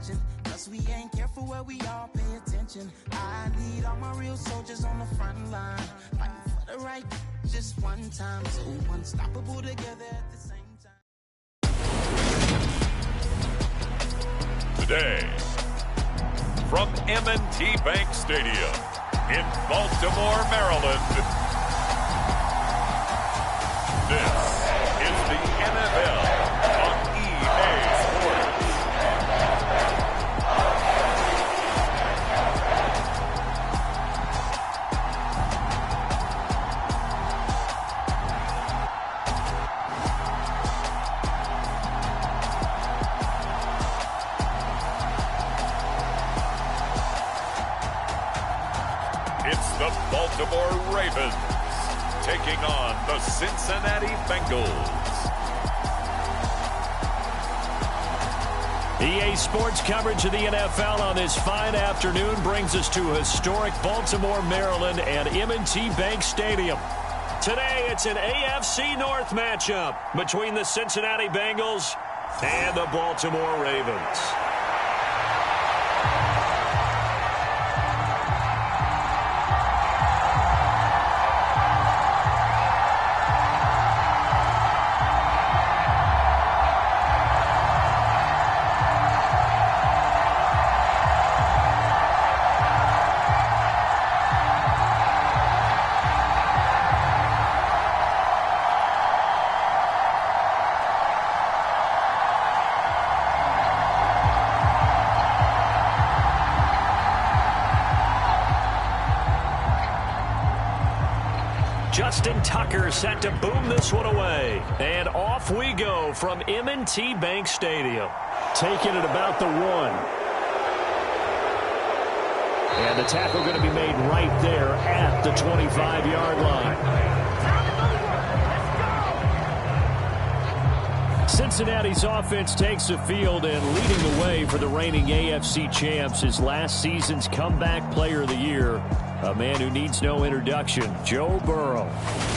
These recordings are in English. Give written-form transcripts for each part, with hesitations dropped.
mention. Cause we ain't careful where we all pay attention. I need all my real soldiers on the front line, fighting for the right just one time. So unstoppable together at the same time. Today, from M&T Bank Stadium in Baltimore, Maryland, this is the NFL on EA Sports. It's the Baltimore Ravens taking on the Cincinnati Bengals. EA Sports coverage of the NFL on this fine afternoon brings us to historic Baltimore, Maryland and M&T Bank Stadium. Today, it's an AFC North matchup between the Cincinnati Bengals and the Baltimore Ravens. Justin Tucker set to boom this one away. And off we go from M&T Bank Stadium. Taking it about the 1. And the tackle going to be made right there at the 25-yard line. Cincinnati's offense takes the field, and leading the way for the reigning AFC champs is last season's comeback player of the year, a man who needs no introduction, Joe Burrow.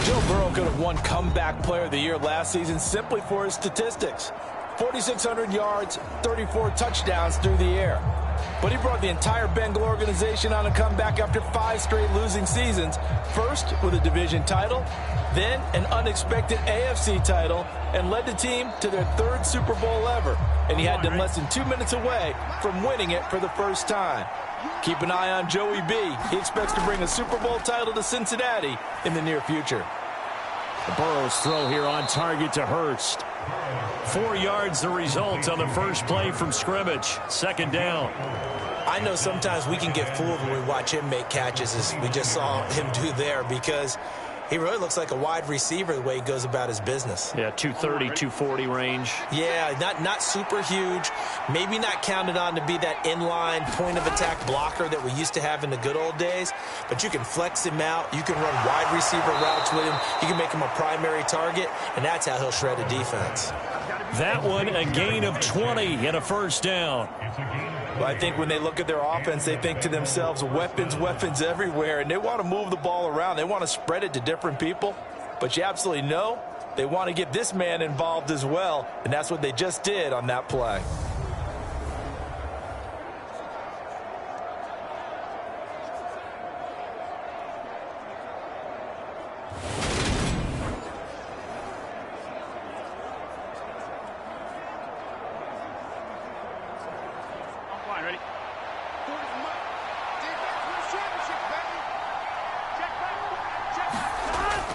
Joe Burrow could have won comeback player of the year last season simply for his statistics. 4,600 yards, 34 touchdowns through the air. But he brought the entire Bengal organization on a comeback after 5 straight losing seasons. First with a division title, then an unexpected AFC title, and led the team to their 3rd Super Bowl ever. And he had them less than 2 minutes away from winning it for the first time. Keep an eye on Joey B. He expects to bring a Super Bowl title to Cincinnati in the near future. The Burrow's throw here on target to Hurst. 4 yards the result on the first play from scrimmage. 2nd down. I know sometimes we can get fooled when we watch him make catches, as we just saw him do there, because he really looks like a wide receiver the way he goes about his business. Yeah, 230, 240 range. Yeah, not super huge. Maybe not counted on to be that inline point-of-attack blocker that we used to have in the good old days. But you can flex him out. You can run wide receiver routes with him. You can make him a primary target, and that's how he'll shred a defense. That one, a gain of 20 and a first down. Well, I think when they look at their offense, they think to themselves, weapons, weapons everywhere, and they want to move the ball around. They want to spread it to different people, but you absolutely know they want to get this man involved as well, and that's what they just did on that play.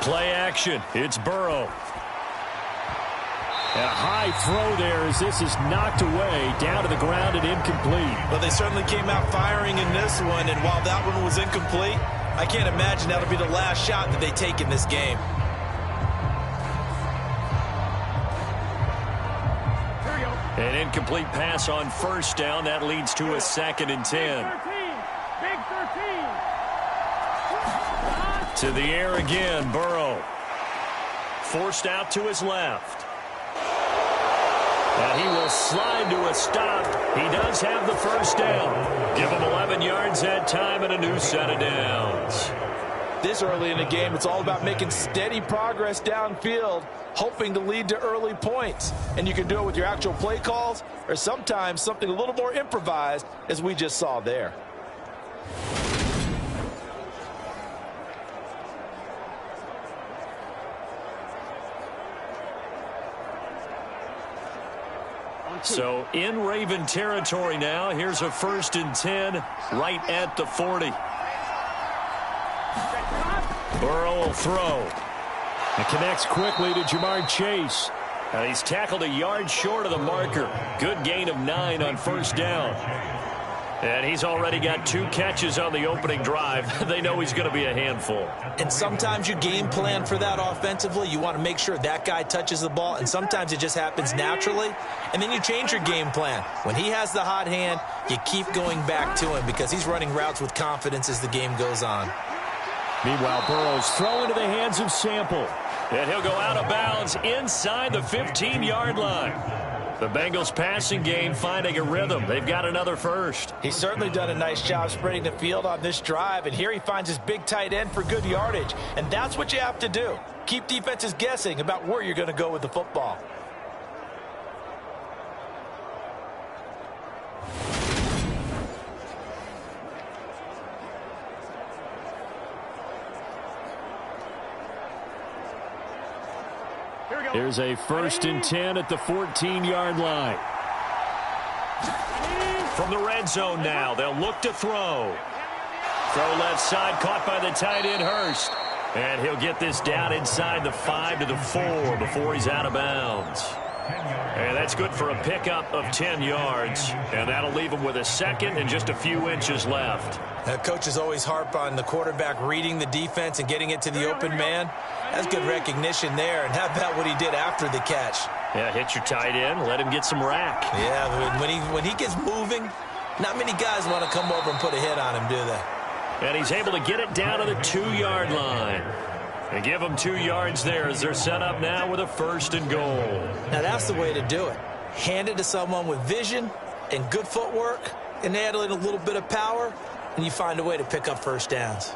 Play action. It's Burrow. And a high throw there as this is knocked away, down to the ground and incomplete. Well, they certainly came out firing in this one, and while that one was incomplete, I can't imagine that'll be the last shot that they take in this game. An incomplete pass on first down. That leads to a 2nd and 10. Big 13. To the air again, Burrow. Forced out to his left. And he will slide to a stop. He does have the first down. Give him 11 yards that time and a new set of downs. This early in the game, it's all about making steady progress downfield, hoping to lead to early points. And you can do it with your actual play calls or sometimes something a little more improvised, as we just saw there. So in Raven territory now. Here's a 1st and 10 right at the 40. Burrow will throw. It connects quickly to Jamar Chase. And he's tackled a yard short of the marker. Good gain of 9 on 1st down. And he's already got 2 catches on the opening drive. They know he's going to be a handful. And sometimes you game plan for that offensively. You want to make sure that guy touches the ball, and sometimes it just happens naturally. And then you change your game plan. When he has the hot hand, you keep going back to him because he's running routes with confidence as the game goes on. Meanwhile, Burrow's throw into the hands of Sample. And he'll go out of bounds inside the 15-yard line. The Bengals passing game finding a rhythm. They've got another first. He's certainly done a nice job spreading the field on this drive, and here he finds his big tight end for good yardage. And that's what you have to do. Keep defenses guessing about where you're going to go with the football. Here's a 1st and 10 at the 14-yard line. From the red zone now, they'll look to throw. Throw left side, caught by the tight end, Hurst. And he'll get this down inside the 5 to the 4 before he's out of bounds. And that's good for a pickup of 10 yards. And that'll leave him with a 2nd and just a few inches left. Now, coaches always harp on the quarterback reading the defense and getting it to the open man. That's good recognition there. And how about what he did after the catch? Yeah, hit your tight end, let him get some rack. Yeah, when he gets moving, not many guys want to come over and put a hit on him, do they? And he's able to get it down to the 2-yard line. And give them 2 yards there as they're set up now with a 1st and goal. Now, that's the way to do it. Hand it to someone with vision and good footwork, and add in a little bit of power, and you find a way to pick up 1st downs.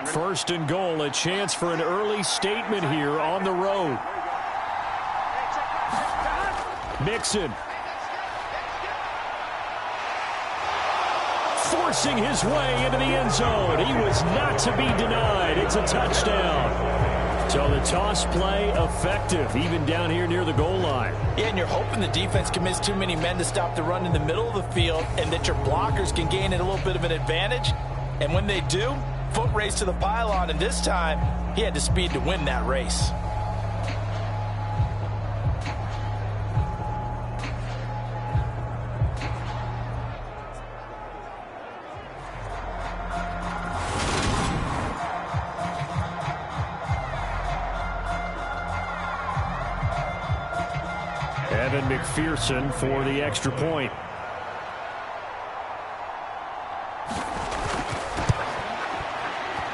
1st and goal, a chance for an early statement here on the road. Mixon. Forcing his way into the end zone. He was not to be denied. It's a touchdown. So the toss play effective, even down here near the goal line. Yeah, and you're hoping the defense can miss too many men to stop the run in the middle of the field and that your blockers can gain a little bit of an advantage. And when they do, foot race to the pylon, and this time he had the speed to win that race. Evan McPherson for the extra point.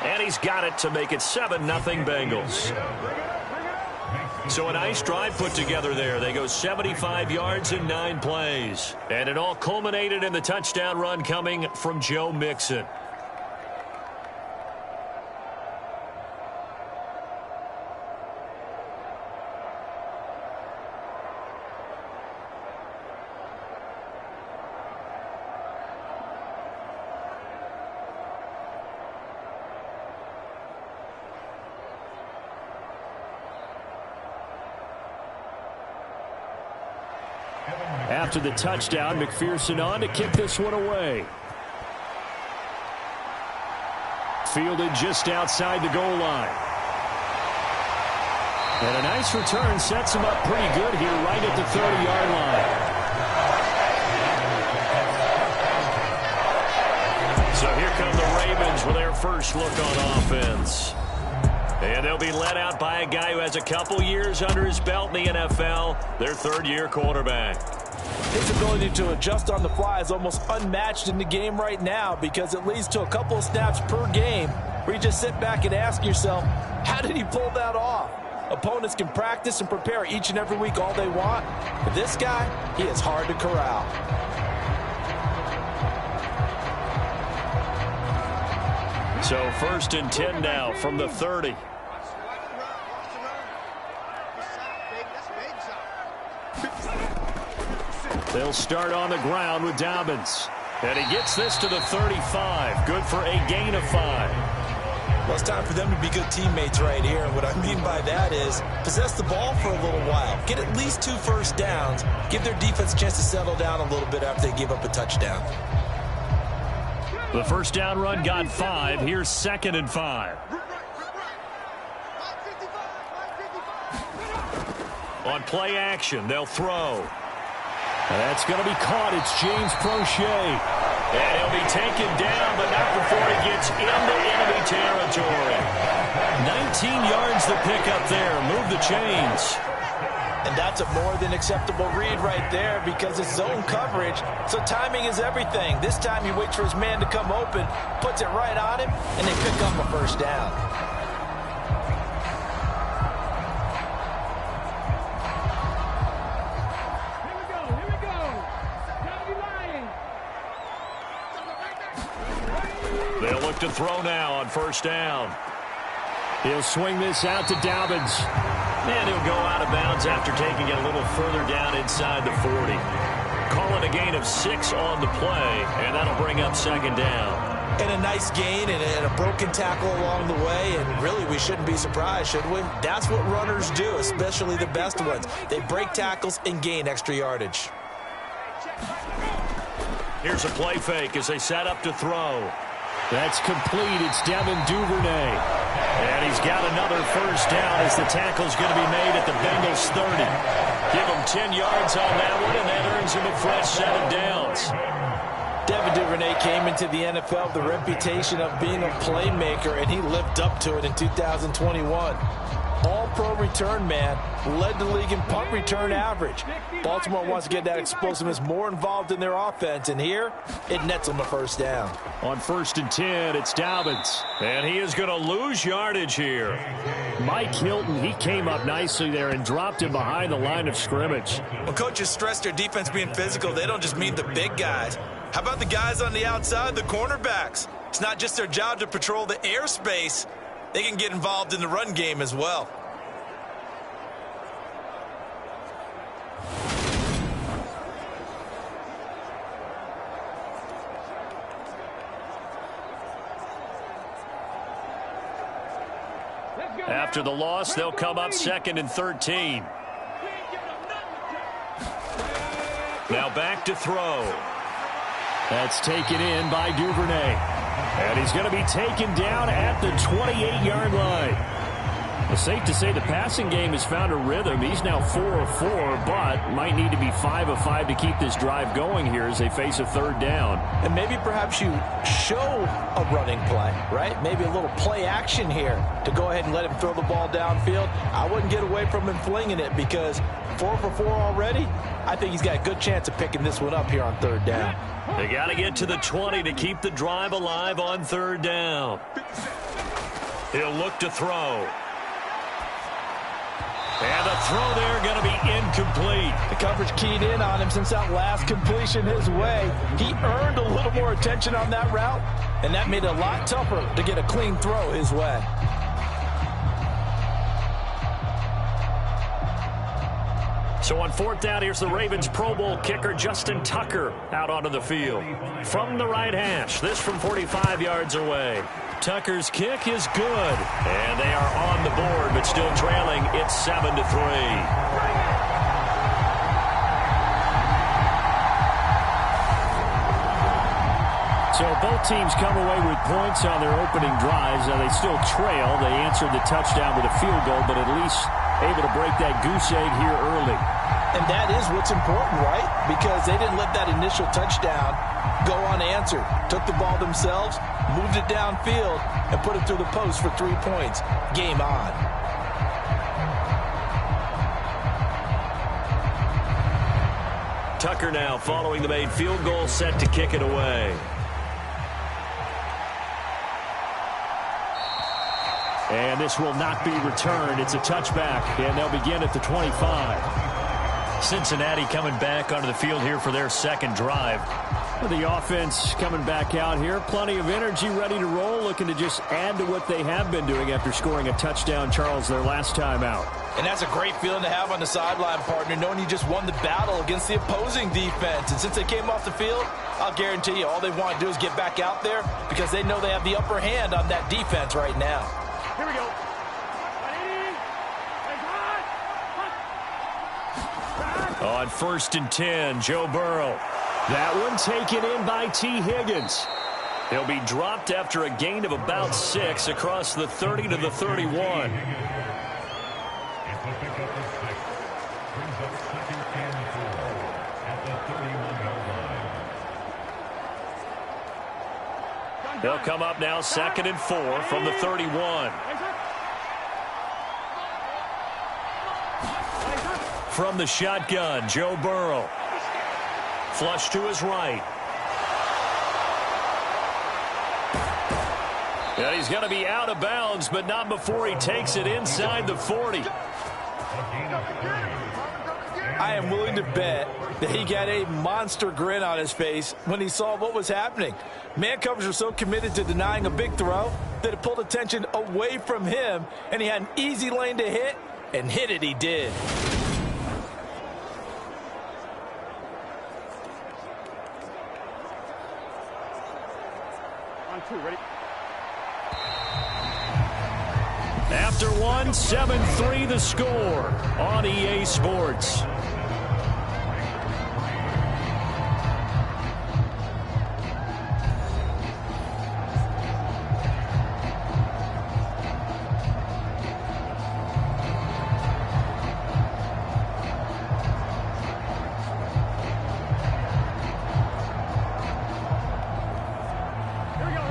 And he's got it to make it 7-0 Bengals. So a nice drive put together there. They go 75 yards in 9 plays. And it all culminated in the touchdown run coming from Joe Mixon. After the touchdown, McPherson on to kick this one away. Fielded just outside the goal line. And a nice return sets him up pretty good here right at the 30-yard line. So here come the Ravens with their first look on offense. And they'll be led out by a guy who has a couple years under his belt in the NFL, their 3rd-year quarterback. His ability to adjust on the fly is almost unmatched in the game right now because it leads to a couple of snaps per game where you just sit back and ask yourself, how did he pull that off? Opponents can practice and prepare each and every week all they want, but this guy, he is hard to corral. So 1st and 10 now from the 30. They'll start on the ground with Dobbins. And he gets this to the 35. Good for a gain of 5. Well, it's time for them to be good teammates right here. And what I mean by that is possess the ball for a little while. Get at least 2 first downs. Give their defense a chance to settle down a little bit after they give up a touchdown. The first down run got 5. Here's 2nd and 5. On play action, they'll throw. That's going to be caught. It's James Prochet. And he'll be taken down, but not before he gets into enemy territory. 19 yards the pick up there. Move the chains. And that's a more than acceptable read right there because it's zone coverage, so timing is everything. This time he waits for his man to come open, puts it right on him, and they pick up a first down. They'll look to throw now on first down. He'll swing this out to Dobbins. And he'll go out of bounds after taking it a little further down inside the 40. Call it a gain of 6 on the play, and that'll bring up 2nd down. And a nice gain and a broken tackle along the way, and really we shouldn't be surprised, should we? That's what runners do, especially the best ones. They break tackles and gain extra yardage. Here's a play fake as they set up to throw. That's complete. It's Devin Duvernay. And he's got another first down as the tackle's going to be made at the Bengals 30. Give him 10 yards on that one, and that earns him a fresh 7 downs. Devin Duvernay came into the NFL with the reputation of being a playmaker, and he lived up to it in 2021. All-pro return man, led the league in punt return average. Baltimore wants to get that explosiveness more involved in their offense, and here it nets them a first down. On 1st and 10, it's Dobbins, and he is going to lose yardage here. Mike Hilton, he came up nicely there and dropped him behind the line of scrimmage. When coaches stress their defense being physical, they don't just mean the big guys. How about the guys on the outside, the cornerbacks? It's not just their job to patrol the airspace. They can get involved in the run game as well. After the loss, they'll come up 2nd and 13. Now back to throw. That's taken in by Duvernay. And he's going to be taken down at the 28-yard line. It's safe to say the passing game has found a rhythm. He's now 4 of 4, but might need to be 5 of 5 to keep this drive going here as they face a 3rd down. And maybe perhaps you show a running play, right? Maybe a little play action here to go ahead and let him throw the ball downfield. I wouldn't get away from him flinging it because 4 for 4 already. I think he's got a good chance of picking this one up here on 3rd down. They got to get to the 20 to keep the drive alive on 3rd down. He'll look to throw. And the throw there going to be incomplete. The coverage keyed in on him since that last completion his way. He earned a little more attention on that route, and that made it a lot tougher to get a clean throw his way. So on 4th down, here's the Ravens Pro Bowl kicker Justin Tucker out onto the field. From the right hash, this from 45 yards away. Tucker's kick is good. And they are on the board, but still trailing. It's 7-3. So both teams come away with points on their opening drives. Now they still trail. They answered the touchdown with a field goal, but at least able to break that goose egg here early. And that is what's important, right? Because they didn't let that initial touchdown go unanswered. Took the ball themselves, moved it downfield, and put it through the post for 3 points. Game on. Tucker now following the made field goal, set to kick it away. And this will not be returned. It's a touchback, and they'll begin at the 25. Cincinnati coming back onto the field here for their 2nd drive. The offense coming back out here. Plenty of energy, ready to roll, looking to just add to what they have been doing after scoring a touchdown, Charles, their last time out. And that's a great feeling to have on the sideline, partner, knowing you just won the battle against the opposing defense. And since they came off the field, I'll guarantee you all they want to do is get back out there because they know they have the upper hand on that defense right now. Here we go. On 1st and 10, Joe Burrow. That one taken in by T. Higgins. He'll be dropped after a gain of about 6 across the 30 to the 31. They'll come up now 2nd and 4 from the 31. From the shotgun, Joe Burrow. Flush to his right. And he's going to be out of bounds, but not before he takes it inside the 40. I am willing to bet that he got a monster grin on his face when he saw what was happening. Man coverage were so committed to denying a big throw that it pulled attention away from him, and he had an easy lane to hit, and hit it he did. Ready? After one, 7-3 the score on EA Sports.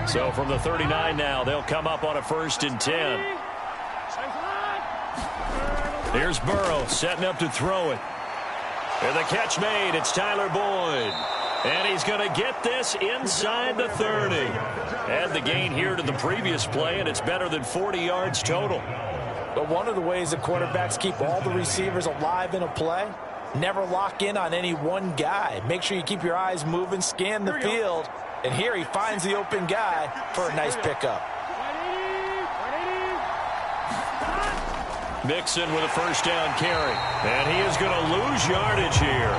So from the 39 now, they'll come up on a 1st and 10. Here's Burrow setting up to throw it. And the catch made. It's Tyler Boyd. And he's going to get this inside the 30. Add the gain here to the previous play, and it's better than 40 yards total. But one of the ways that quarterbacks keep all the receivers alive in a play, never lock in on any one guy. Make sure you keep your eyes moving, scan the field. And here he finds the open guy for a nice pickup. Mixon with a 1st down carry. And he is going to lose yardage here.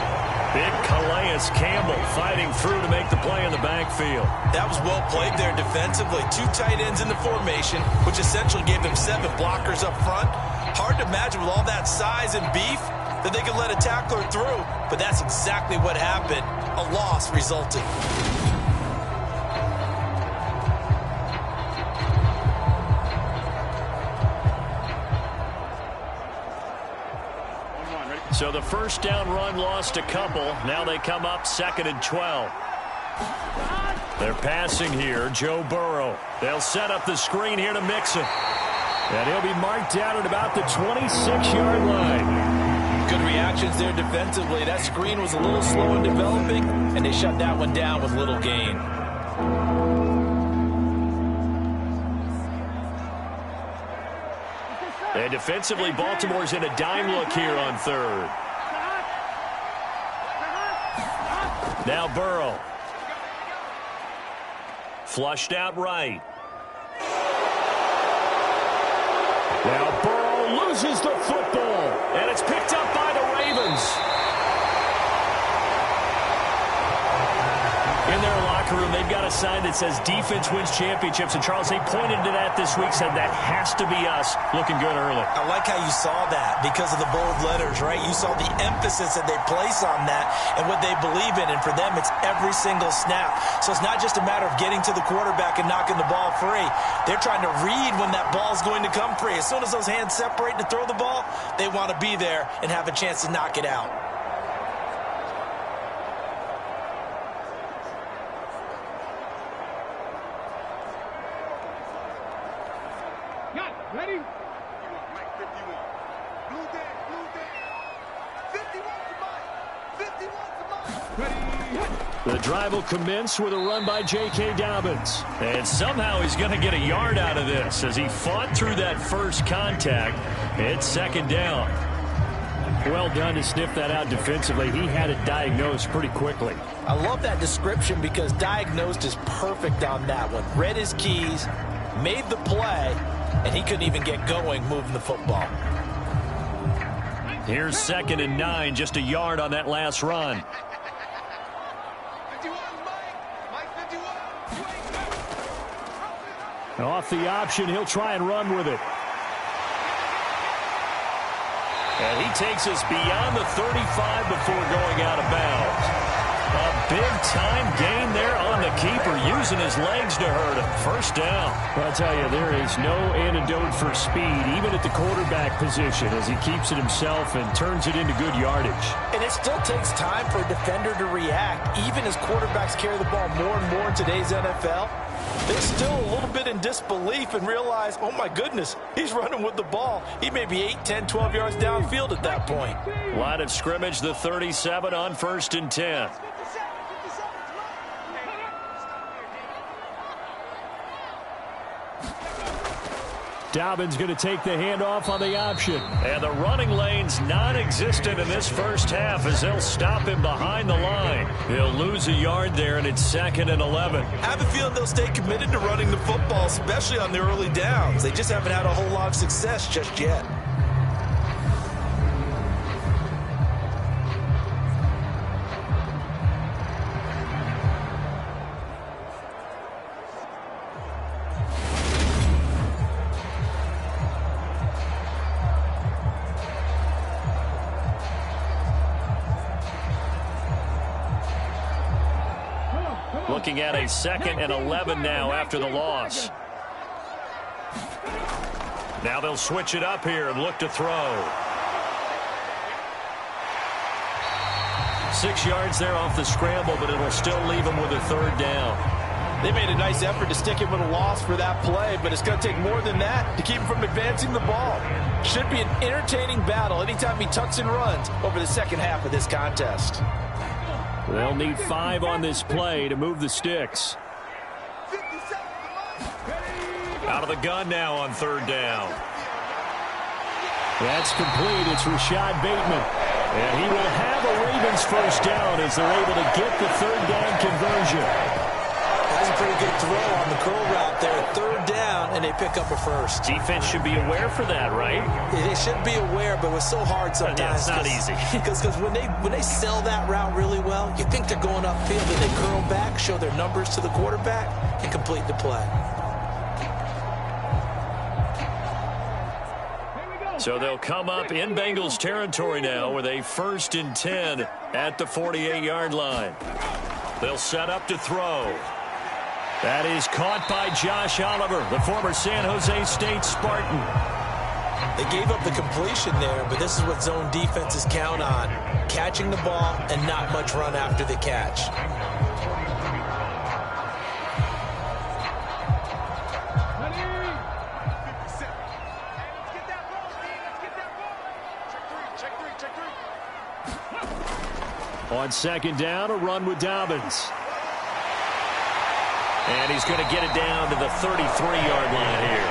Big Calais Campbell fighting through to make the play in the backfield. That was well played there defensively. 2 tight ends in the formation, which essentially gave him 7 blockers up front. Hard to imagine with all that size and beef that they could let a tackler through. But that's exactly what happened. A loss resulted. So the 1st down run lost a couple. Now they come up 2nd and 12. They're passing here. Joe Burrow. They'll set up the screen here to Mixon. And he'll be marked down at about the 26-yard line. Good reactions there defensively. That screen was a little slow in developing, and they shut that one down with little gain. And defensively, Baltimore's in a dime look here on 3rd. Now Burrow. Flushed out right. Now Burrow loses the football, and it's picked up by the Ravens. In their locker room, they've got a sign that says defense wins championships. And, Charles, they pointed to that this week, said that has to be us. Looking good early. I like how you saw that because of the bold letters, right? You saw the emphasis that they place on that and what they believe in. And for them, it's every single snap. So it's not just a matter of getting to the quarterback and knocking the ball free. They're trying to read when that ball's going to come free. As soon as those hands separate to throw the ball, they want to be there and have a chance to knock it out. Ready? The drive will commence with a run by J.K. Dobbins. And somehow he's going to get a yard out of this as he fought through that first contact. It's 2nd down. Well done to sniff that out defensively. He had it diagnosed pretty quickly. I love that description because diagnosed is perfect on that one. Read his keys, made the play, and he couldn't even get going moving the football. Here's 2nd and 9, just a yard on that last run. Off the option, he'll try and run with it. And he takes us beyond the 35 before going out of bounds. A big-time gain there on the keeper, using his legs to hurt him. First down. I'll tell you, there is no antidote for speed, even at the quarterback position, as he keeps it himself and turns it into good yardage. And it still takes time for a defender to react, even as quarterbacks carry the ball more and more in today's NFL. They're still a little bit in disbelief and realize, oh my goodness, he's running with the ball. He may be 8, 10, 12 yards downfield at that point. Line of scrimmage, the 37 on 1st and 10. Dobbins going to take the handoff on the option. And the running lane's non-existent in this first half as they'll stop him behind the line. He'll lose a yard there, and it's 2nd and 11. I have a feeling they'll stay committed to running the football, especially on the early downs. They just haven't had a whole lot of success just yet. Looking at a 2nd and 11 now after the loss. Now they'll switch it up here and look to throw. 6 yards there off the scramble, but it'll still leave him with a 3rd down. They made a nice effort to stick him with a loss for that play, but it's going to take more than that to keep him from advancing the ball. Should be an entertaining battle anytime he tucks and runs over the second half of this contest. They'll need 5 on this play to move the sticks. Out of the gun now on 3rd down. That's complete. It's Rashad Bateman. And he will have a Ravens first down as they're able to get the 3rd down conversion. That's a pretty good throw on the curl route there. 3rd down, and they pick up a first. Defense should be aware for that, right? They should be aware, but it's so hard sometimes. Yeah, it's not easy. Because when they sell that route really well, you think they're going upfield, and they curl back, show their numbers to the quarterback, and complete the play. So they'll come up in Bengals territory now with a 1st and 10 at the 48-yard line. They'll set up to throw. That is caught by Josh Oliver, the former San Jose State Spartan. They gave up the completion there, but this is what zone defenses count on. Catching the ball and not much run after the catch. On 2nd down, a run with Dobbins. And he's going to get it down to the 33-yard line here.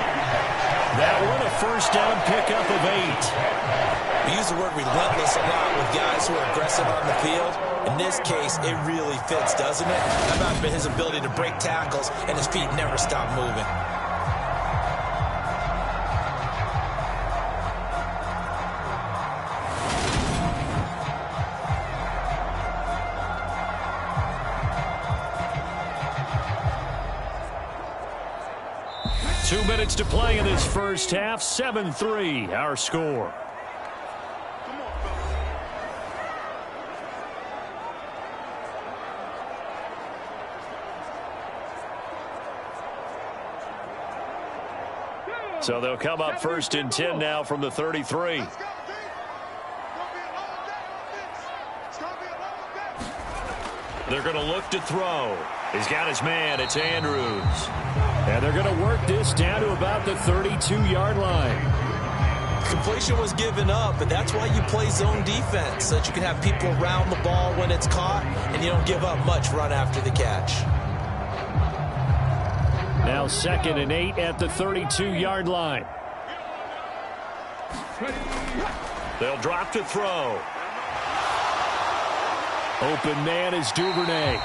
That one, a first down pickup of 8. We use the word relentless a lot with guys who are aggressive on the field. In this case, it really fits, doesn't it? How about his ability to break tackles and his feet never stop moving? Two minutes to play in this first half. 7-3, our score. So they'll come up 1st and 10 now from the 33. They're going to look to throw. He's got his man. It's Andrews. And they're going to work this down to about the 32-yard line. Completion was given up, but that's why you play zone defense, so that you can have people around the ball when it's caught, and you don't give up much run after the catch. Now 2nd and 8 at the 32-yard line. They'll drop to throw. Open man is Duvernay.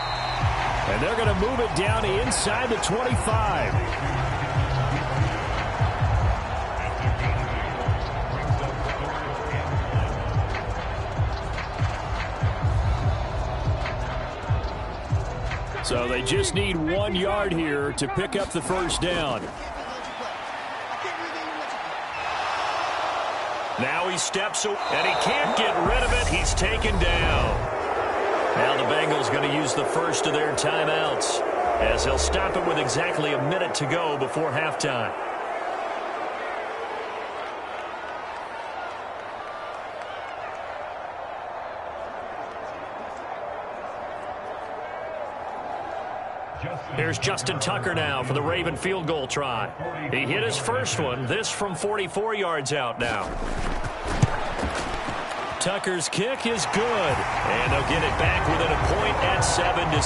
And they're going to move it down inside the 25. So they just need 1 yard here to pick up the first down. Now he steps and he can't get rid of it. He's taken down. Now the Bengals going to use the first of their timeouts as they'll stop it with exactly a minute to go before halftime. Here's Justin Tucker now for the Raven field goal try. He hit his first one, this from 44 yards out now. Tucker's kick is good, and they'll get it back within a point at 7-6.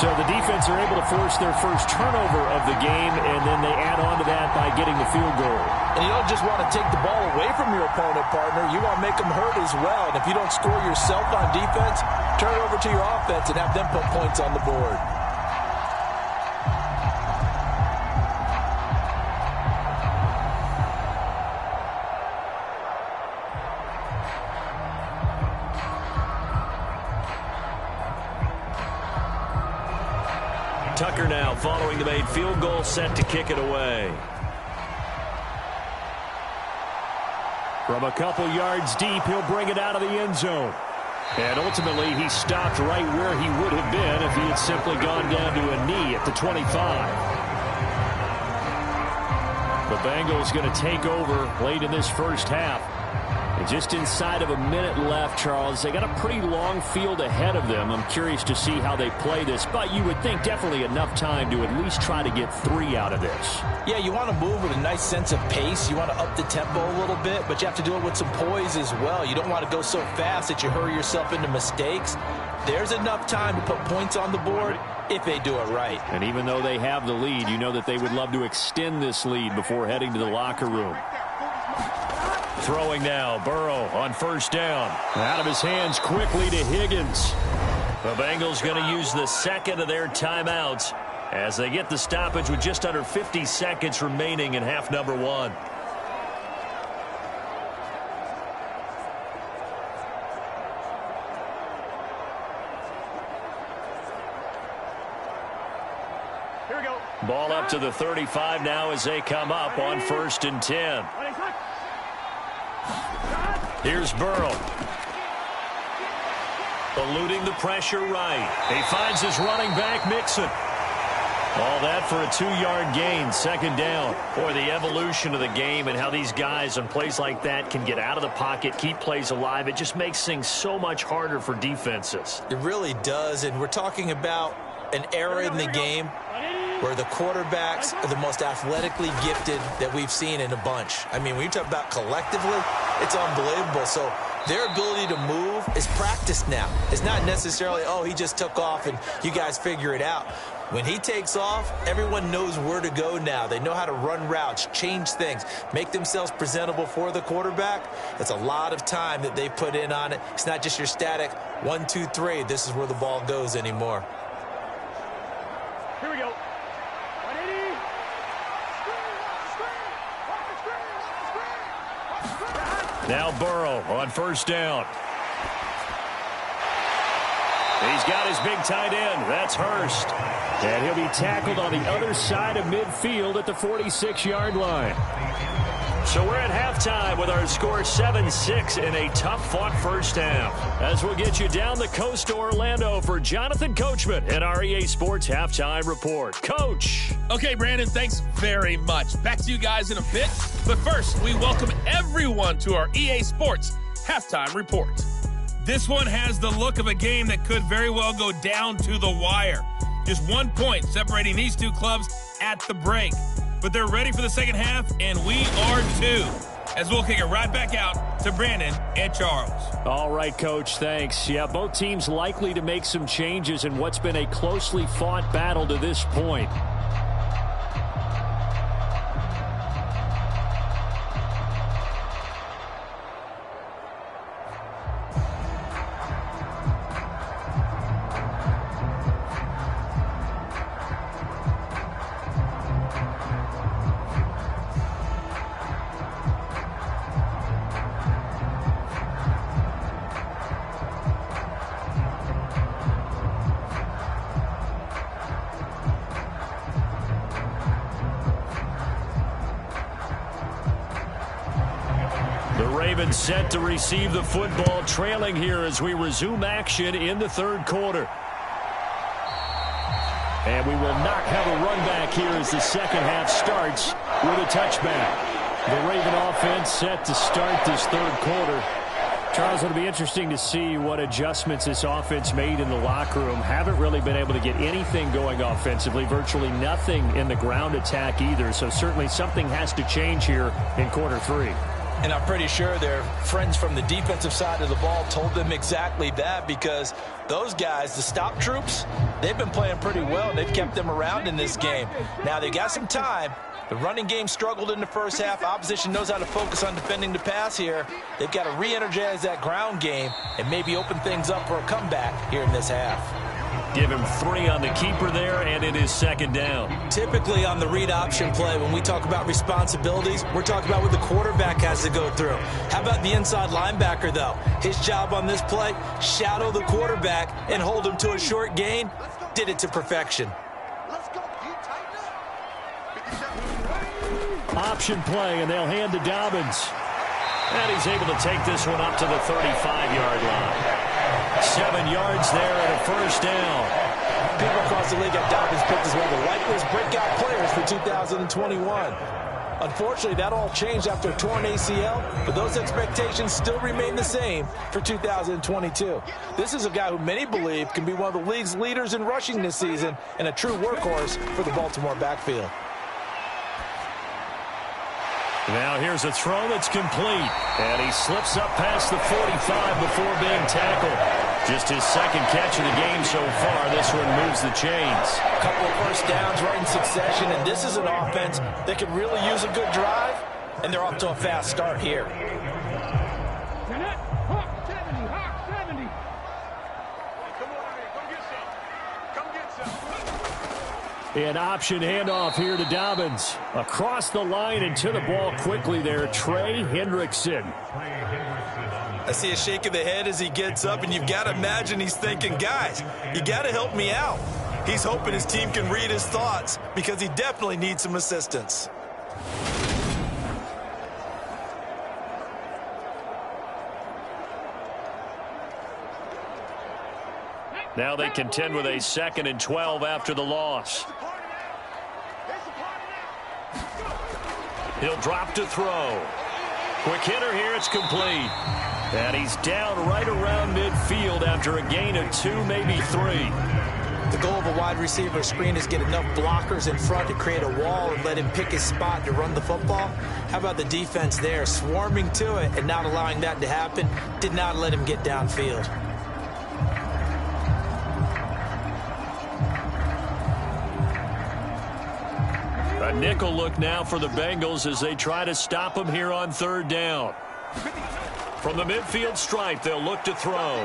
So the defense are able to force their first turnover of the game, and then they add on to that by getting the field goal. And you don't just want to take the ball away from your opponent, partner. You want to make them hurt as well. And if you don't score yourself on defense, turn it over to your offense and have them put points on the board. Tucker now following the made field goal, set to kick it away. From a couple yards deep, he'll bring it out of the end zone. And ultimately, he stopped right where he would have been if he had simply gone down to a knee at the 25. The Bengals going to take over late in this first half. And just inside of a minute left, Charles, they got a pretty long field ahead of them. I'm curious to see how they play this, but you would think definitely enough time to at least try to get 3 out of this. Yeah, you want to move with a nice sense of pace. You want to up the tempo a little bit, but you have to do it with some poise as well. You don't want to go so fast that you hurry yourself into mistakes. There's enough time to put points on the board if they do it right. And even though they have the lead, you know that they would love to extend this lead before heading to the locker room. Throwing now, Burrow on first down. Out of his hands quickly to Higgins. The Bengals going to use the second of their timeouts as they get the stoppage with just under 50 seconds remaining in half number 1. Here we go. Ball up to the 35 now as they come up on 1st and 10. Here's Burrow. Eluding the pressure right. He finds his running back, Mixon. All that for a 2-yard gain, second down. Boy, the evolution of the game and how these guys on plays like that can get out of the pocket, keep plays alive. It just makes things so much harder for defenses. It really does, and we're talking about an era in the game where the quarterbacks are the most athletically gifted that we've seen in a bunch. I mean, when you talk about collectively, it's unbelievable. So their ability to move is practiced now. It's not necessarily, oh, he just took off and you guys figure it out. When he takes off, everyone knows where to go now. They know how to run routes, change things, make themselves presentable for the quarterback. It's a lot of time that they put in on it. It's not just your static 1, 2, 3. This is where the ball goes anymore. Here we go. Now Burrow on first down. He's got his big tight end. That's Hurst. And he'll be tackled on the other side of midfield at the 46-yard line. So we're at halftime with our score 7-6 in a tough-fought first half. As we'll get you down the coast to Orlando for Jonathan Coachman at our EA Sports Halftime Report. Coach. Okay, Brandon, thanks very much. Back to you guys in a bit. But first, we welcome everyone to our EA Sports Halftime Report. This one has the look of a game that could very well go down to the wire. Just 1 point separating these two clubs at the break. But they're ready for the second half, and we are too. as we'll kick it right back out to Brandon and Charles. All right, Coach, thanks. Yeah, both teams likely to make some changes in what's been a closely fought battle to this point. Set to receive the football, trailing here as we resume action in the third quarter. And we will not have a run back here as the second half starts with a touchback. The Raven offense set to start this third quarter. Charles, it'll be interesting to see what adjustments this offense made in the locker room. Haven't really been able to get anything going offensively, virtually nothing in the ground attack either. So certainly something has to change here in quarter three. And I'm pretty sure their friends from the defensive side of the ball told them exactly that, because those guys, the stop troops, they've been playing pretty well. They've kept them around in this game. Now, they got some time. The running game struggled in the first half. Opposition knows how to focus on defending the pass here. They've got to re-energize that ground game and maybe open things up for a comeback here in this half. Give him 3 on the keeper there, and it is second down. Typically on the read option play, when we talk about responsibilities, we're talking about what the quarterback has to go through. How about the inside linebacker, though? His job on this play, shadow the quarterback and hold him to a short gain. Did it to perfection. Option play, and they'll hand to Dobbins. And he's able to take this one up to the 35-yard line. 7 yards there and a first down. People across the league have Dobbins picked as one of the likeliest breakout players for 2021. Unfortunately, that all changed after a torn ACL, but those expectations still remain the same for 2022. This is a guy who many believe can be one of the league's leaders in rushing this season and a true workhorse for the Baltimore backfield. Now here's a throw that's complete, and he slips up past the 45 before being tackled. Just his second catch of the game so far. This one moves the chains. A couple of first downs right in succession, and this is an offense that could really use a good drive, and they're off to a fast start here. An option handoff here to Dobbins. Across the line and to the ball quickly there, Trey Hendrickson. I see a shake of the head as he gets up, and you've got to imagine he's thinking, guys, you got to help me out. He's hoping his team can read his thoughts because he definitely needs some assistance. Now they contend with a 2nd and 12 after the loss. He'll drop to throw. Quick hitter here, it's complete. And he's down right around midfield after a gain of 2, maybe 3. The goal of a wide receiver screen is get enough blockers in front to create a wall and let him pick his spot to run the football. How about the defense there, swarming to it and not allowing that to happen? Did not let him get downfield. A nickel look now for the Bengals as they try to stop him here on 3rd down. From the midfield stripe, they'll look to throw.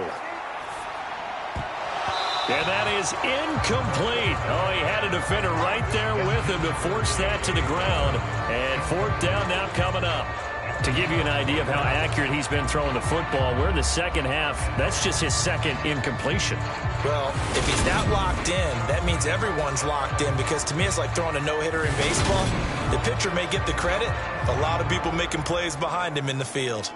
And that is incomplete. Oh, he had a defender right there with him to force that to the ground. And 4th down now coming up. To give you an idea of how accurate he's been throwing the football, we're in the second half. That's just his 2nd incompletion. Well, if he's not locked in, that means everyone's locked in, because to me it's like throwing a no-hitter in baseball. The pitcher may get the credit, a lot of people making plays behind him in the field.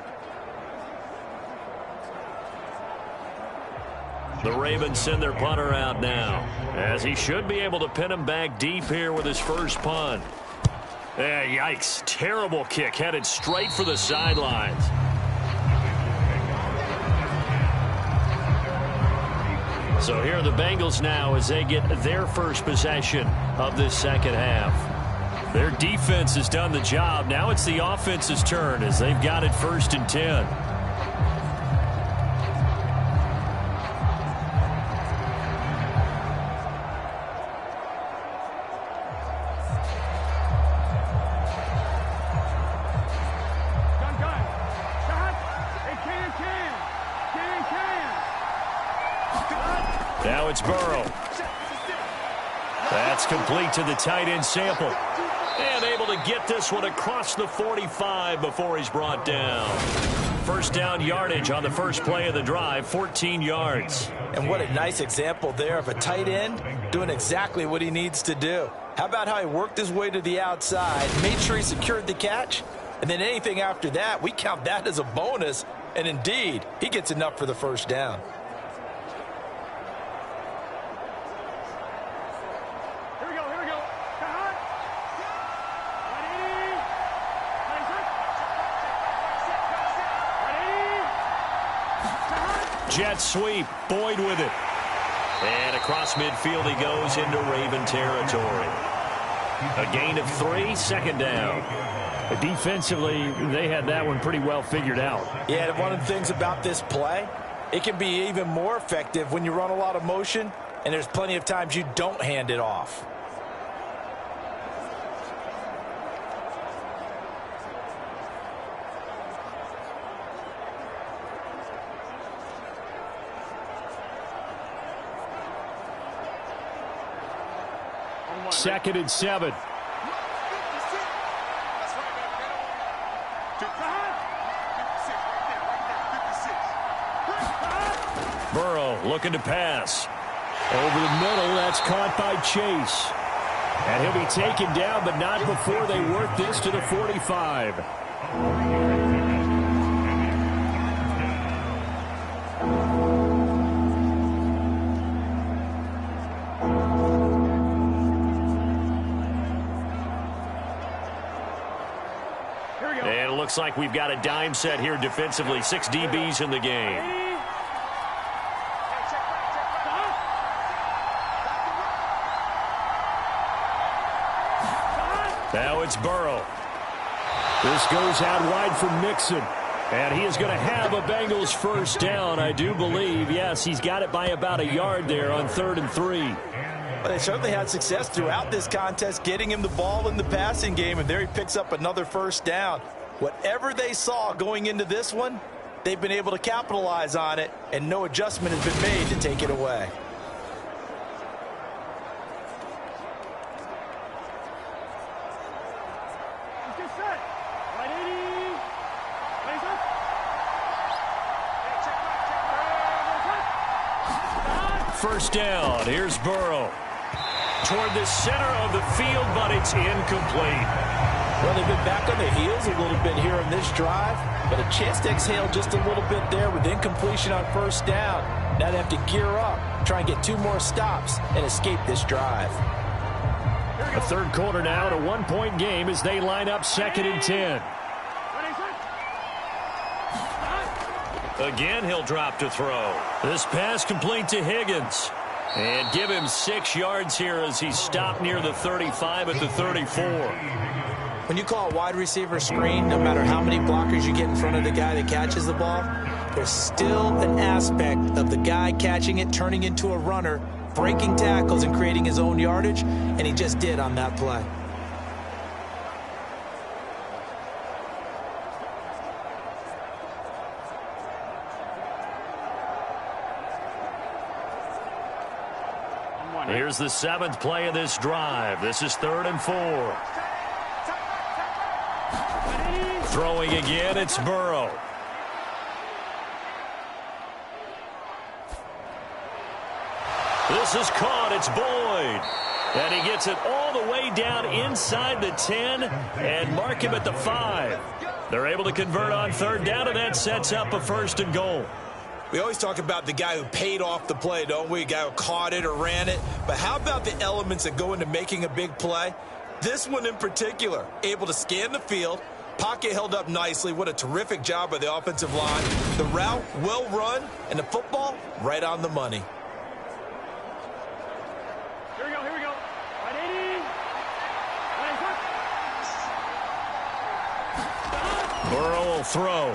The Ravens send their punter out now, as he should be able to pin him back deep here with his first punt. Yikes. Terrible kick headed straight for the sidelines. So here are the Bengals now as they get their first possession of this second half. Their defense has done the job. Now it's the offense's turn as they've got it 1st and 10. Now it's Burrow. That's complete to the tight end sample. And able to get this one across the 45 before he's brought down. First down yardage on the first play of the drive, 14 yards. And what a nice example there of a tight end doing exactly what he needs to do. How about how he worked his way to the outside, made sure he secured the catch, and then anything after that, we count that as a bonus. And indeed, he gets enough for the first down. Jet sweep, Boyd with it. And across midfield he goes into Raven territory. A gain of 3, 2nd down. Defensively, they had that one pretty well figured out. Yeah, and one of the things about this play, it can be even more effective when you run a lot of motion, and there's plenty of times you don't hand it off. Second and 7. Burrow looking to pass. Over the middle, that's caught by Chase. And he'll be taken down, but not before they work this to the 45. And it looks like we've got a dime set here defensively. 6 DBs in the game. Now it's Burrow. This goes out wide for Mixon. And he is going to have a Bengals first down, I do believe. Yes, he's got it by about a yard there on 3rd and 3. Well, they certainly had success throughout this contest getting him the ball in the passing game, and there he picks up another first down. Whatever they saw going into this one, they've been able to capitalize on it, and no adjustment has been made to take it away. First down. Here's Burrow. Toward the center of the field, but it's incomplete. Well, they've been back on their heels a little bit here on this drive, but a chance to exhale just a little bit there with incompletion on first down. Now they have to gear up, try and get 2 more stops, and escape this drive. The third quarter now, a 1-point game as they line up 2nd and 10. Again, he'll drop to throw. This pass complete to Higgins. And give him 6 yards here as he's stopped near the 35 at the 34. When you call a wide receiver screen, no matter how many blockers you get in front of the guy that catches the ball, there's still an aspect of the guy catching it, turning into a runner, breaking tackles and creating his own yardage, and he just did on that play. Here's the 7th play of this drive. This is 3rd and 4. Throwing again, it's Burrow. This is caught, it's Boyd. And he gets it all the way down inside the 10 and mark him at the 5. They're able to convert on 3rd down, and that sets up a 1st and goal. We always talk about the guy who paid off the play, don't we? A guy who caught it or ran it. But how about the elements that go into making a big play? This one in particular, able to scan the field, pocket held up nicely. What a terrific job by the offensive line. The route well run, and the football right on the money. Here we go. Right 80. Burrow will throw.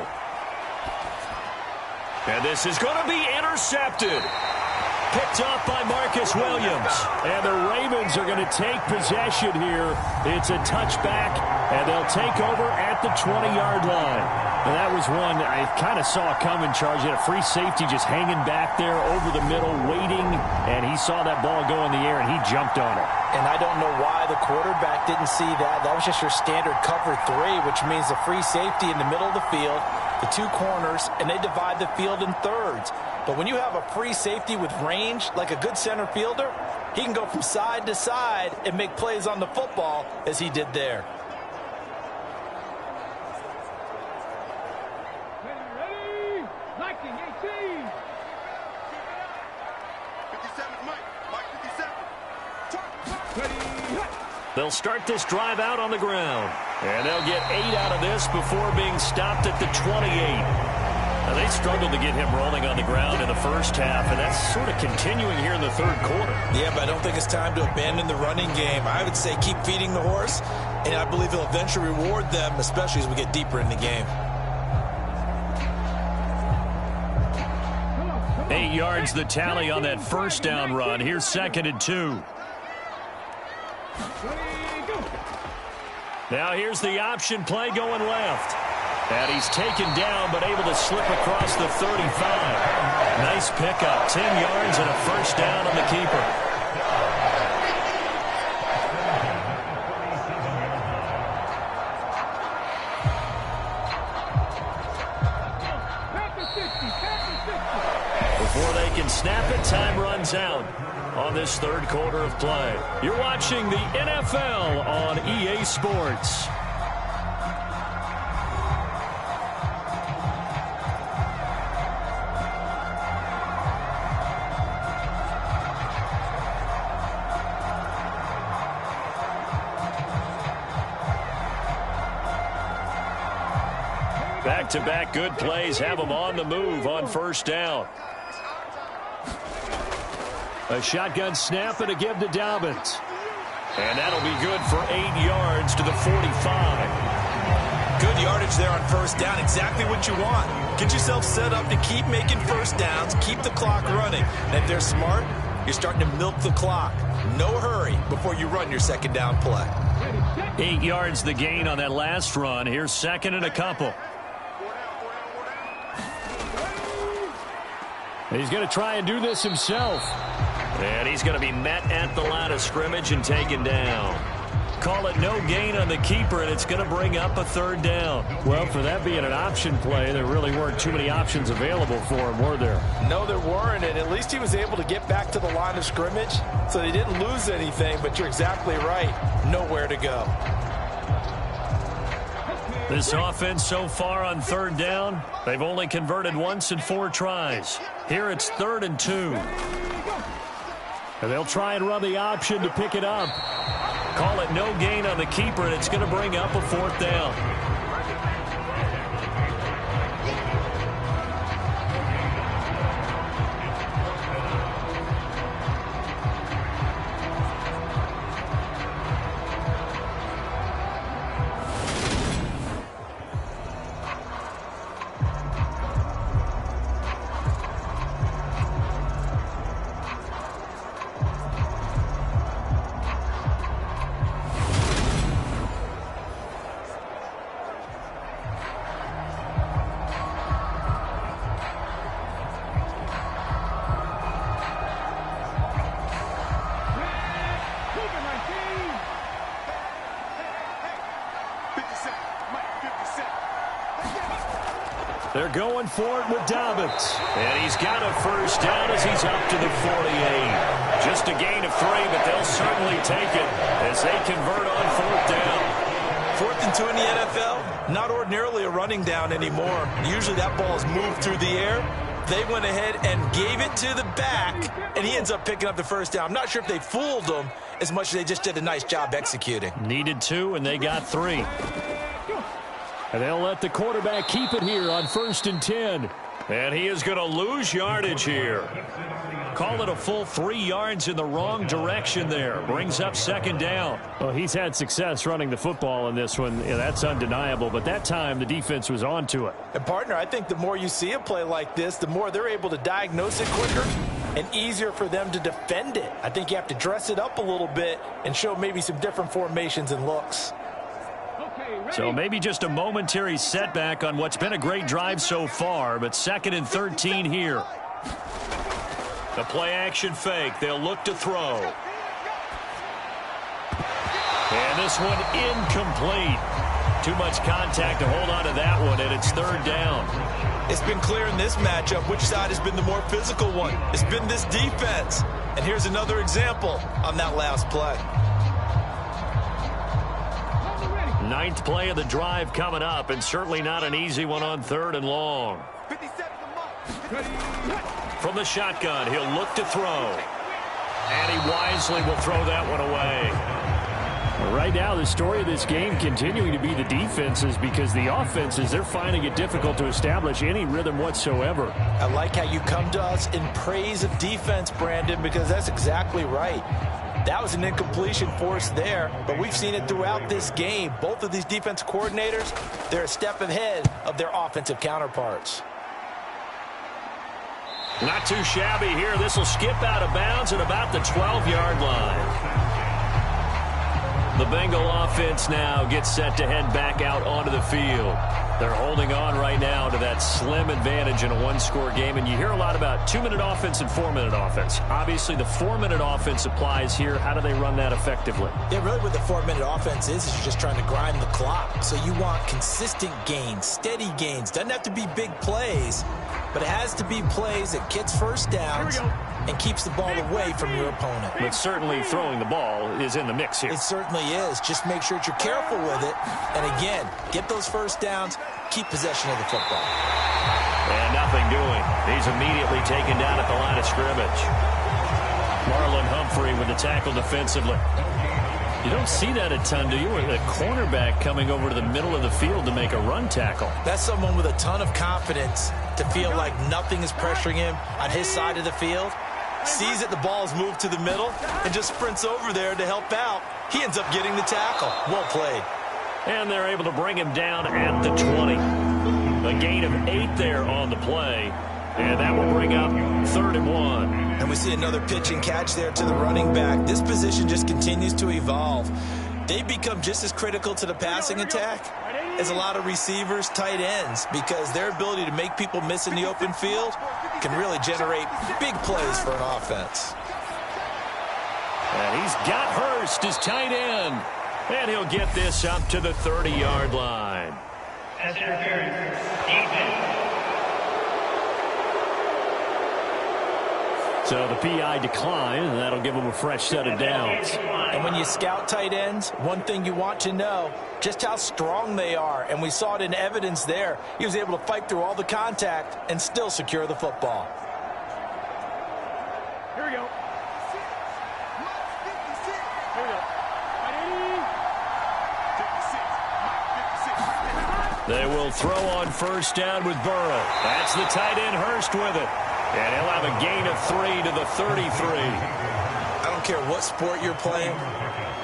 And this is going to be intercepted. Picked off by Marcus Williams. And the Ravens are going to take possession here. It's a touchback, and they'll take over at the 20-yard line. And that was one I kind of saw coming, Charge. You had a free safety just hanging back there over the middle, waiting, and he saw that ball go in the air, and he jumped on it. And I don't know why the quarterback didn't see that. That was just your standard cover 3, which means the free safety in the middle of the field, the 2 corners, and they divide the field in thirds. But when you have a free safety with range, like a good center fielder, he can go from side to side and make plays on the football as he did there. Ready? 19-18. 57, Mike 57. Ready? They'll start this drive out on the ground. And they'll get 8 out of this before being stopped at the 28. Now, they struggled to get him rolling on the ground in the first half, and that's sort of continuing here in the third quarter. Yeah, but I don't think it's time to abandon the running game. I would say keep feeding the horse, and I believe he'll eventually reward them, especially as we get deeper in the game. 8 yards the tally on that first down run. Here's 2nd and 2. Now here's the option play going left. And he's taken down, but able to slip across the 35. Nice pickup. 10 yards and a first down on the keeper. Before they can snap it, time runs out on this third quarter of play. You're watching the NFL on EA Sports. Back-to-back good plays have them on the move on first down. A shotgun snap and a give to Dobbins. And that'll be good for 8 yards to the 45. Good yardage there on first down. Exactly what you want. Get yourself set up to keep making first downs, keep the clock running. And if they're smart, you're starting to milk the clock. No hurry before you run your second down play. 8 yards the gain on that last run. Here's 2nd and a couple. He's going to try and do this himself. And he's going to be met at the line of scrimmage and taken down. Call it no gain on the keeper, and it's going to bring up a 3rd down. Well, for that being an option play, there really weren't too many options available for him, were there? No, there weren't, and at least he was able to get back to the line of scrimmage, so they didn't lose anything, but you're exactly right. Nowhere to go. This offense so far on 3rd down, they've only converted once in 4 tries. Here it's 3rd and 2. And they'll try and run the option to pick it up. Call it no gain on the keeper, and it's going to bring up a 4th down. They're going for it with Dobbins. And he's got a first down as he's up to the 48. Just a gain of 3, but they'll certainly take it as they convert on 4th down. 4th and 2 in the NFL, not ordinarily a running down anymore. Usually that ball is moved through the air. They went ahead and gave it to the back, and he ends up picking up the first down. I'm not sure if they fooled him as much as they just did a nice job executing. Needed 2, and they got 3. And they'll let the quarterback keep it here on 1st and 10. And he is going to lose yardage here. Call it a full 3 yards in the wrong direction there. Brings up second down. Well, he's had success running the football in this one. Yeah, that's undeniable. But that time, the defense was on to it. And, partner, I think the more you see a play like this, the more they're able to diagnose it quicker and easier for them to defend it. I think you have to dress it up a little bit and show maybe some different formations and looks. So maybe just a momentary setback on what's been a great drive so far, but 2nd and 13 here. The play-action fake. They'll look to throw. And this one incomplete. Too much contact to hold on to that one, and it's 3rd down. It's been clear in this matchup which side has been the more physical one. It's been this defense. And here's another example on that last play. 9th play of the drive coming up, and certainly not an easy one on 3rd and long. From the shotgun, he'll look to throw. And he wisely will throw that one away. Right now, the story of this game continuing to be the defenses, because the offenses, they're finding it difficult to establish any rhythm whatsoever. I like how you come to us in praise of defense, Brandon, because that's exactly right. That was an incompletion forced there, but we've seen it throughout this game. Both of these defense coordinators, they're a step ahead of their offensive counterparts. Not too shabby here. This will skip out of bounds at about the 12-yard line. The Bengal offense now gets set to head back out onto the field. They're holding on right now to that slim advantage in a one-score game, and you hear a lot about 2-minute offense and 4-minute offense. Obviously, the 4-minute offense applies here. How do they run that effectively? Yeah, really what the 4-minute offense is you're just trying to grind the clock. So you want consistent gains, steady gains. Doesn't have to be big plays, but it has to be plays that gets first downs and keeps the ball away from your opponent. But certainly throwing the ball is in the mix here. It certainly is. Just make sure that you're careful with it. And again, get those first downs, keep possession of the football. And nothing doing. He's immediately taken down at the line of scrimmage. Marlon Humphrey with the tackle defensively. You don't see that a ton, do you? A cornerback coming over to the middle of the field to make a run tackle. That's someone with a ton of confidence to feel like nothing is pressuring him on his side of the field. Sees that the ball's moved to the middle and just sprints over there to help out. He ends up getting the tackle. Well played. And they're able to bring him down at the 20. A gain of 8 there on the play. And that will bring up 3rd and 1. And we see another pitch and catch there to the running back. This position just continues to evolve. They become just as critical to the passing attack as a lot of receivers, tight ends, because their ability to make people miss in the open field can really generate big plays for an offense. And he's got Hurst, his tight end. And he'll get this up to the 30-yard line. So the PI decline, and that'll give him a fresh set of downs. And when you scout tight ends, one thing you want to know, just how strong they are. And we saw it in evidence there. He was able to fight through all the contact and still secure the football. Here we go. They will throw on first down with Burrow. That's the tight end Hurst with it. And he'll have a gain of 3 to the 33. I don't care what sport you're playing.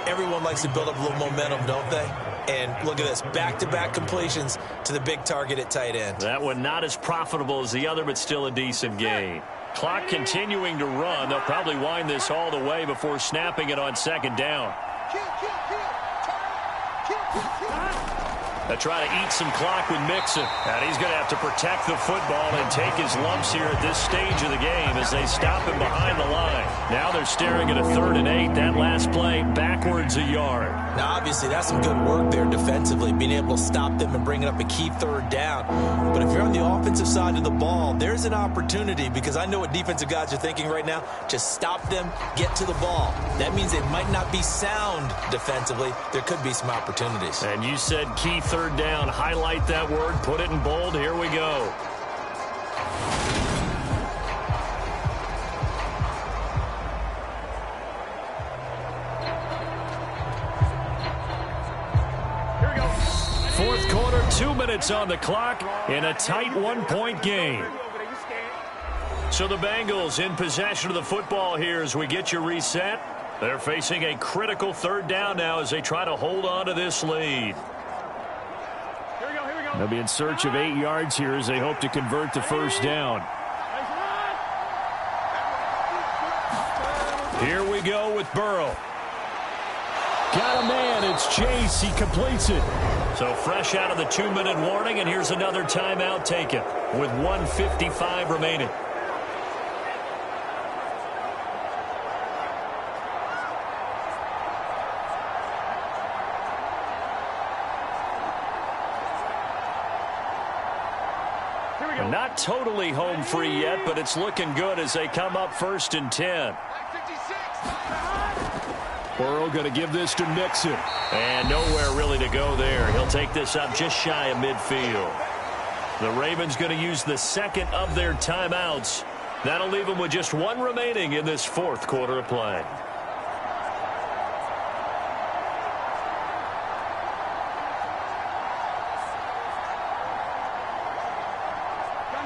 Everyone likes to build up a little momentum, don't they? And look at this, back-to-back completions to the big target at tight end. That one not as profitable as the other, but still a decent gain. Clock continuing to run. They'll probably wind this all the way before snapping it on second down. They try to eat some clock with Mixon. And he's going to have to protect the football and take his lumps here at this stage of the game as they stop him behind the line. Now they're staring at a 3rd and 8. That last play, backwards a yard. Now, obviously, that's some good work there defensively, being able to stop them and bringing up a key 3rd down. But if you're on the offensive side of the ball, there's an opportunity, because I know what defensive guys are thinking right now. Just stop them, get to the ball. That means they might not be sound defensively. There could be some opportunities. And you said key 3rd down. Highlight that word. Put it in bold. Here we go. Fourth quarter, 2 minutes on the clock in a tight 1-point game. So the Bengals in possession of the football here as we get you reset. They're facing a critical third down now as they try to hold on to this lead. They'll be in search of 8 yards here as they hope to convert the first down. Here we go with Burrow. Got a man. It's Chase. He completes it. So fresh out of the 2-minute warning, and here's another timeout taken with 1:55 remaining. Not totally home free yet, but it's looking good as they come up 1st and 10. Burrow going to give this to Mixon. And nowhere really to go there. He'll take this up just shy of midfield. The Ravens going to use the second of their timeouts. That'll leave them with just 1 remaining in this 4th quarter of play.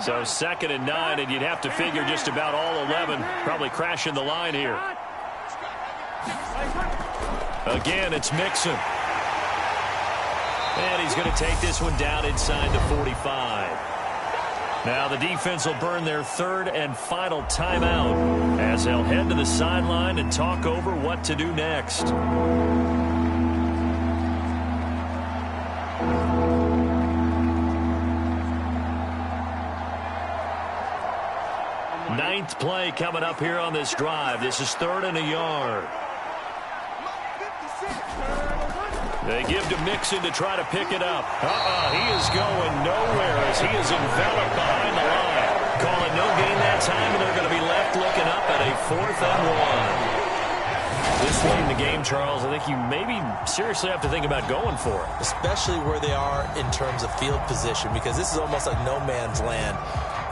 So 2nd and 9, and you'd have to figure just about all 11 probably crashing the line here. Again, it's Mixon. And he's going to take this one down inside the 45. Now the defense will burn their 3rd and final timeout as they'll head to the sideline and talk over what to do next. Ninth play coming up here on this drive. This is 3rd and a yard. They give to Mixon to try to pick it up. He is going nowhere as he is enveloped behind the line. Call it no gain that time, and they're going to be left looking up at a 4th and 1. This late in the game, Charles, I think you maybe seriously have to think about going for it. Especially where they are in terms of field position, because this is almost like no man's land.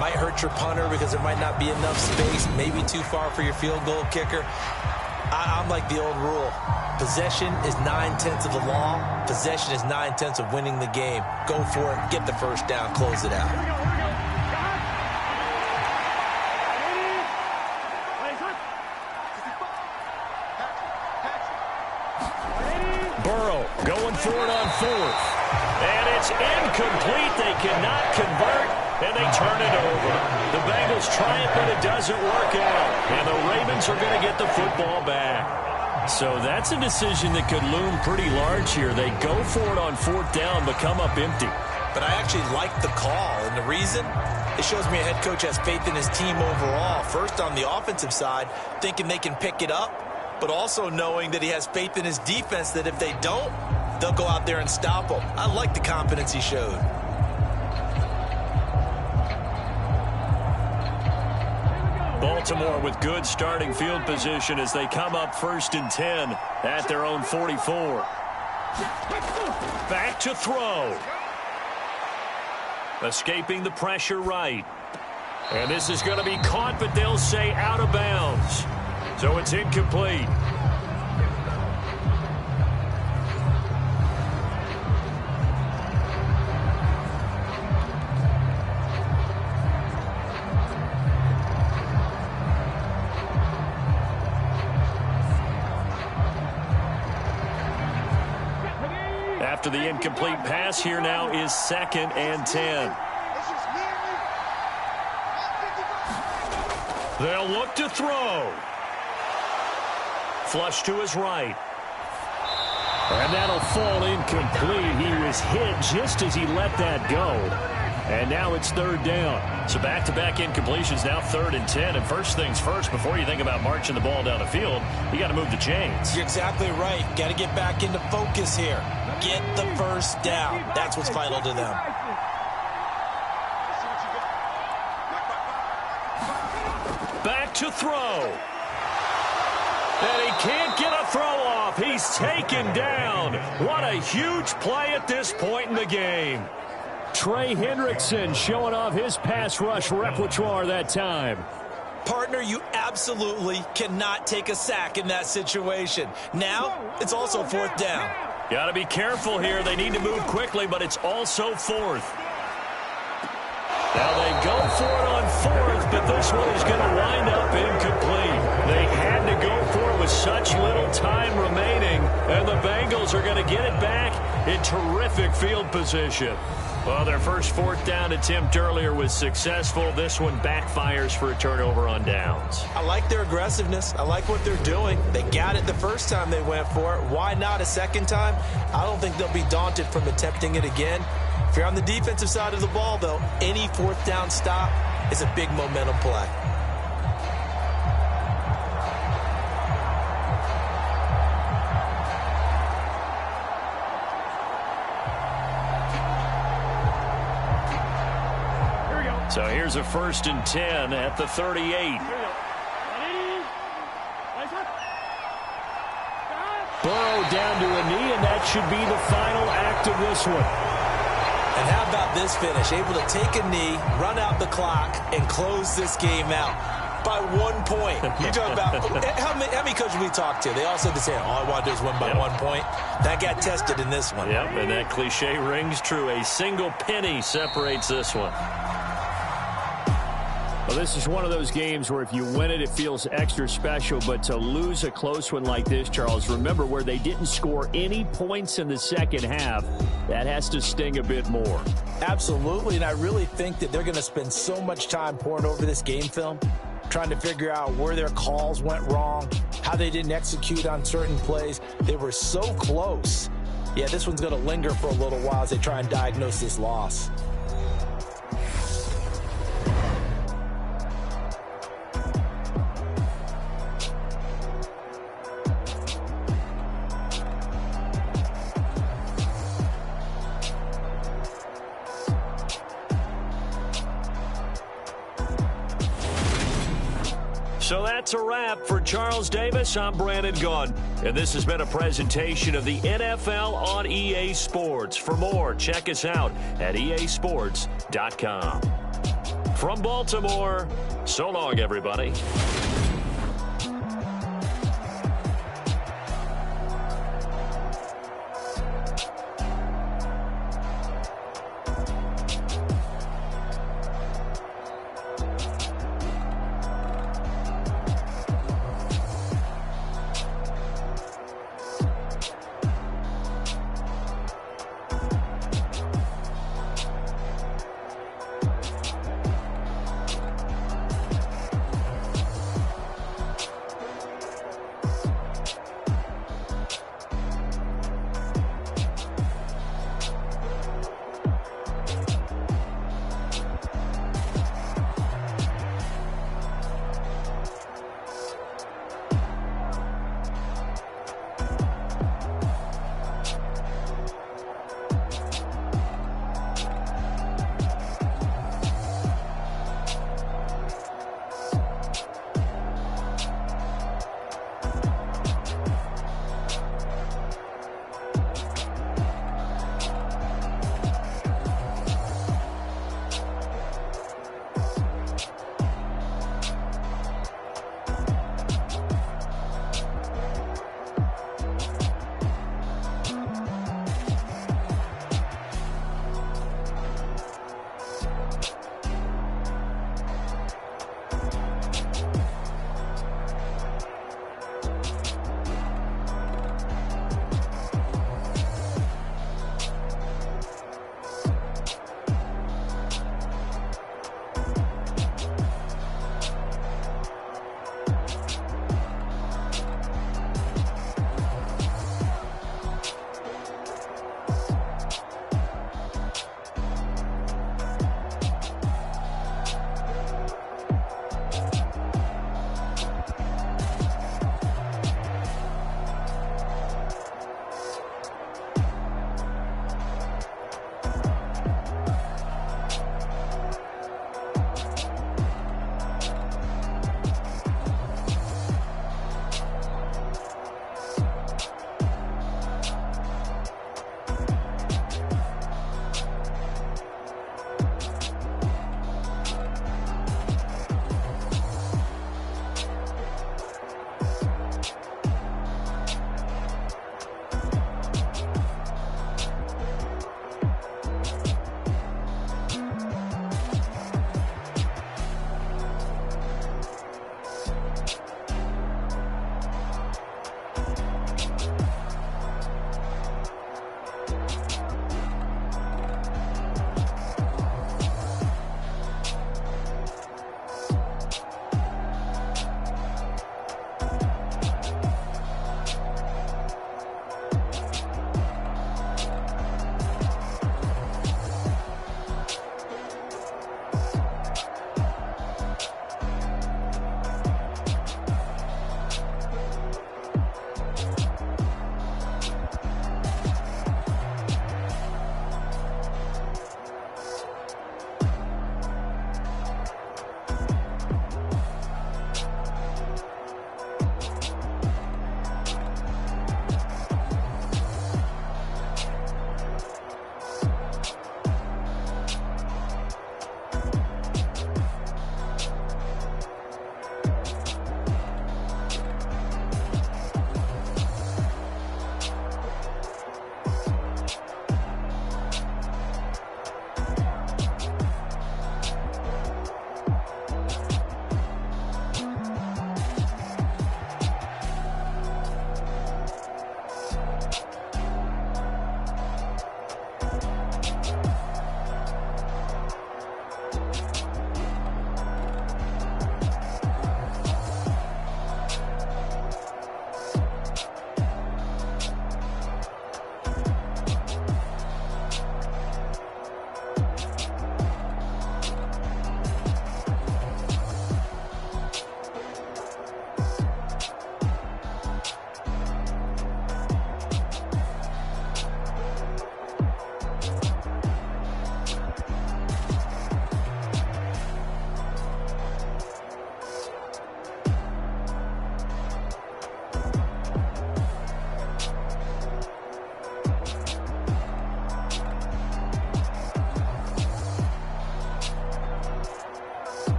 Might hurt your punter because there might not be enough space, maybe too far for your field goal kicker. I'm like the old rule. Possession is 9/10 of the law. Possession is 9/10 of winning the game. Go for it. Get the first down. Close it out. Burrow going for it on 4th. And it's incomplete. They cannot convert, and they turn it over. The Bengals try it, but it doesn't work out. And the Ravens are going to get the football back. So that's a decision that could loom pretty large here. They go for it on 4th down, but come up empty. But I actually like the call, and the reason? It shows me a head coach has faith in his team overall. First, on the offensive side, thinking they can pick it up, but also knowing that he has faith in his defense that if they don't, they'll go out there and stop them. I like the confidence he showed. Baltimore with good starting field position as they come up 1st and 10 at their own 44. Back to throw. Escaping the pressure right. And this is going to be caught, but they'll say out of bounds. So it's incomplete. After the incomplete pass, here now is 2nd and 10. They'll look to throw. Flush to his right. And that'll fall incomplete. He was hit just as he let that go. And now it's 3rd down. So back-to-back incompletions, now 3rd and 10. And first things first, before you think about marching the ball down the field, you got to move the chains. You're exactly right. Got to get back into focus here. Get the first down. That's what's vital to them. Back to throw. And he can't get a throw off. He's taken down. What a huge play at this point in the game. Trey Hendrickson showing off his pass rush repertoire that time. Partner, you absolutely cannot take a sack in that situation. Now, it's also 4th down. Got to be careful here. They need to move quickly, but it's also 4th. Now they go for it on fourth, but this one is going to wind up incomplete. They had to go for it with such little time remaining, and the Bengals are going to get it back in terrific field position. Well, their first fourth down attempt earlier was successful. This one backfires for a turnover on downs. I like their aggressiveness. I like what they're doing. They got it the first time they went for it. Why not a second time? I don't think they'll be daunted from attempting it again. If you're on the defensive side of the ball, though, any fourth down stop is a big momentum play. So here's a 1st and 10 at the 38. Burrow down to a knee, and that should be the final act of this one. And how about this finish? Able to take a knee, run out the clock, and close this game out by 1 point. You talk about how many coaches we talked to? They all said the same. All I want to do is win by 1 point. That got tested in this one. Yep, and that cliche rings true. A single penny separates this one. Well, this is one of those games where if you win it, it feels extra special. But to lose a close one like this, Charles, remember where they didn't score any points in the second half, that has to sting a bit more. Absolutely, and I really think that they're going to spend so much time poring over this game film, trying to figure out where their calls went wrong, how they didn't execute on certain plays. They were so close. Yeah, this one's going to linger for a little while as they try and diagnose this loss. So that's a wrap for Charles Davis. I'm Brandon Gunn, and this has been a presentation of the NFL on EA Sports. For more, check us out at easports.com. From Baltimore, so long, everybody.